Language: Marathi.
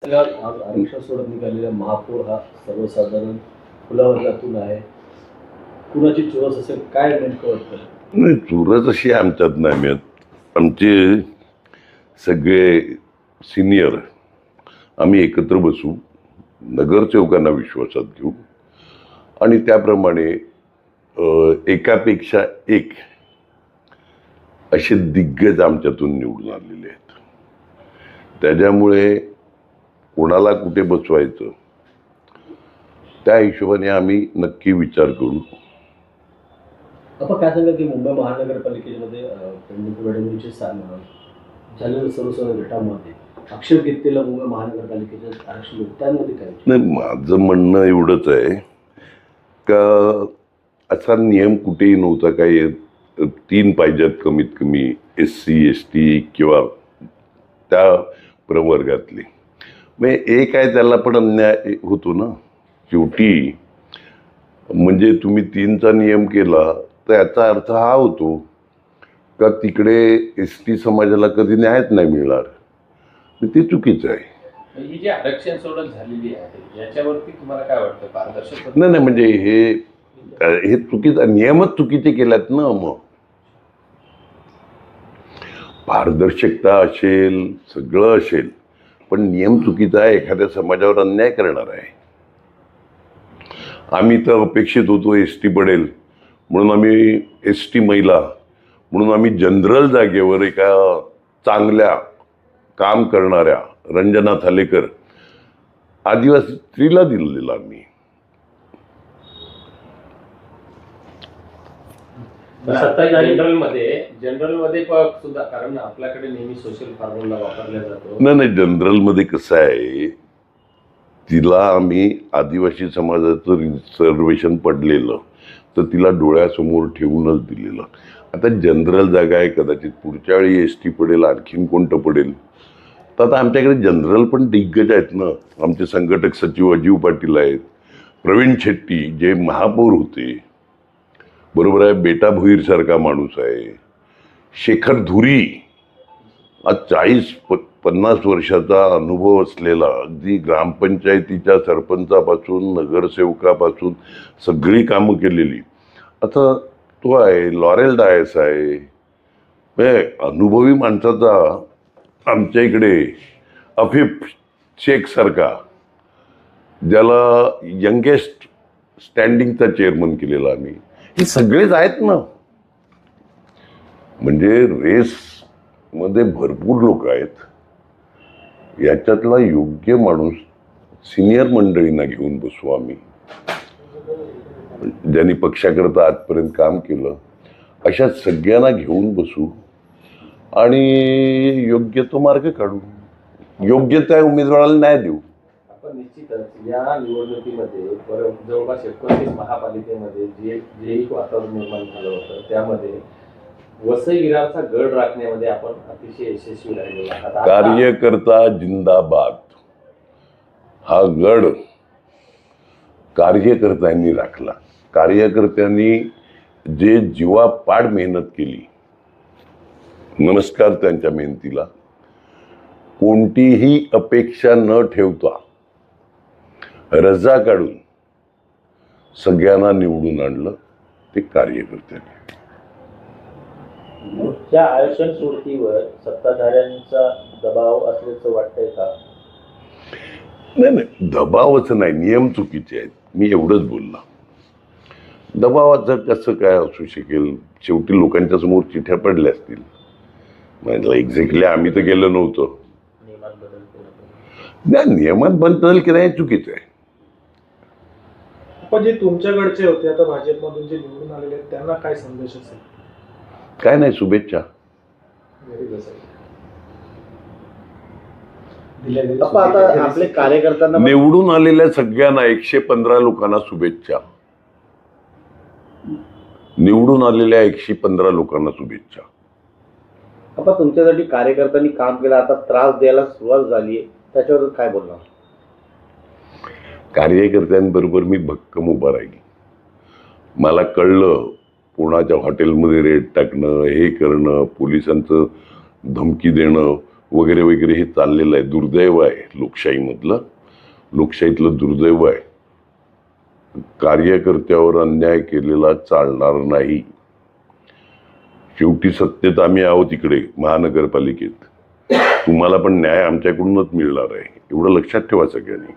आज आरक्षणासोबत निघालेला महापौर हा सर्वसाधारण खुलावर्गातून आहे. कुणाची चुरस असेल काय नेमकं वाटतं? नाही, चुरस अशी आमच्यात नाही मिळत. आमचे सगळे सिनियर आम्ही एकत्र बसू, नगरसेवकांना विश्वासात घेऊ आणि त्याप्रमाणे एकापेक्षा एक असे दिग्गज आमच्यातून निवडून आलेले आहेत. त्याच्यामुळे कोणाला कुठे बसवायचं त्या हिशोबाने आम्ही नक्की विचार करू. आपण काय सांगा की मुंबई महानगरपालिकेमध्ये पेंडिंग लढवणीचे झालेल्या सर्वसाधारण गटामध्ये अक्षर घेतलेला मुंबई महानगरपालिकेच्या आरक्षण त्यामध्ये काय? नाही, माझं म्हणणं एवढंच आहे का असा नियम कुठेही नव्हता. काय 3 पाहिजेत कमीत कमी SC ST किंवा त्या प्रवर्गातले. मग एक आहे त्याला पण अन्याय होतो ना शेवटी. म्हणजे तुम्ही 3चा नियम केला तर याचा अर्थ हा होतो का तिकडे ST समाजाला कधी न्यायच नाही मिळणार. ते चुकीचं आहे. ही जी आरक्षण सोडत झालेली आहे याच्यावरती तुम्हाला काय वाटतं? पारदर्शक नाही नाही, म्हणजे हे चुकीचं, नियमच चुकीचे केल्यात ना. मग पारदर्शकता असेल, सगळं असेल, पण नियम चुकीचा आहे. एखाद्या समाजावर अन्याय करणार आहे. आम्ही तर अपेक्षित होतो ST पडेल म्हणून आम्ही ST महिला म्हणून आम्ही जनरल जागेवर एका चांगल्या काम करणाऱ्या रंजना थालेकर आदिवासी स्त्रीला दिलेला आम्ही. जनरलमध्ये सुद्धा, कारण आपल्याकडे नेहमी सोशल फॉर्म्युला वापरला जातो. नाही, जनरलमध्ये कसं आहे, तिला आम्ही आदिवासी समाजाचं रिझर्वेशन पडलेलं तर तिला डोळ्यासमोर ठेवूनच दिलेलं. आता जनरल जागा आहे, कदाचित पुढच्या वेळी ST पडेल, आणखीन कोणतं पडेल. तर आता आमच्याकडे जनरल पण दिग्गज आहेत ना. आमचे संघटक सचिव अजीव पाटील आहेत, प्रवीण शेट्टी जे महापौर होते, बरोबर आहे, बेटा भोईर सारखा माणूस आहे, शेखर धुरी आज 40-50 वर्षाचा अनुभव असलेला, अगदी ग्रामपंचायतीच्या सरपंचापासून नगरसेवकापासून सगळी कामं केलेली. आता तो आहे, लॉरेल डायस आहे. अनुभवी माणसाचा आमच्या इकडे अफीफ शेख सारखा, ज्याला यंगेस्ट स्टँडिंगचा चेअरमन केलेला आम्ही. हे सगळेच आहेत ना. म्हणजे रेस मध्ये भरपूर लोक आहेत. याच्यातला योग्य माणूस सिनियर मंडळींना घेऊन बसू आम्ही, ज्यांनी पक्षाकरता आजपर्यंत काम केलं, अशा सगळ्यांना घेऊन बसू आणि योग्य तो मार्ग काढू. योग्य त्या उमेदवाराला न्याय देऊ. आपण निश्चितच या निवडणुकीमध्ये जवळपास 29 महापालिकेमध्ये जे एक वातावरण निर्माण झालं होतं त्यामध्ये वसई विरारचा गड राखण्यामध्ये आपण अतिशय यशस्वी राहिलेलो आहात. कार्यकर्ता जिंदाबाद हा गड कार्यकर्त्यांनी राखला. कार्यकर्त्यांनी जे जीवापाड मेहनत केली, नमस्कार त्यांच्या मेहनतीला. कोणतीही अपेक्षा न ठेवता रजा काढून सगळ्यांना निवडून आणलं ते कार्यकर्त्यांनी. या आरक्षण सोडतीवर सत्ताधाऱ्यांचा दबाव असल्याचं वाटतंय का? नाही, दबावच नाही, नियम चुकीचे आहेत. मी एवढंच बोलला. दबावाचं कसं काय असू शकेल? शेवटी लोकांच्या समोर चिठ्ठ्या पडल्या असतील. म्हणजे एक्झॅक्टली आम्ही तर गेलो नव्हतो. नियमात बदल केला नाही, नियमात बदल केला हे चुकीचं आहे. पण जे तुमच्याकडचे होते आता भाजपमधून जे निवडून आलेले आहेत त्यांना काय संदेश असेल? काय नाही, शुभेच्छा. आता आपले कार्यकर्त्यांना निवडून आलेल्या सगळ्यांना 115 लोकांना शुभेच्छा. निवडून आलेल्या 115 लोकांना शुभेच्छा. आपण तुमच्यासाठी कार्यकर्त्यांनी काम केलं, आता त्रास द्यायला सुरुवात झाली, त्याच्यावर काय बोलणार? कार्यकर्त्यांबरोबर मी भक्कम उभा राहील. मला कळलं कोणाच्या हॉटेलमध्ये रेड टाकणं, हे करणं, पोलिसांचं धमकी देणं वगैरे वगैरे हे चाललेलं आहे. दुर्दैव आहे लोकशाहीमधलं, लोकशाहीतलं दुर्दैव आहे. कार्यकर्त्यावर अन्याय केलेला चालणार नाही. शेवटी सत्तेत आम्ही आहोत इकडे महानगरपालिकेत. तुम्हाला पण न्याय आमच्याकडूनच मिळणार आहे, एवढं लक्षात ठेवा सगळ्यांनी.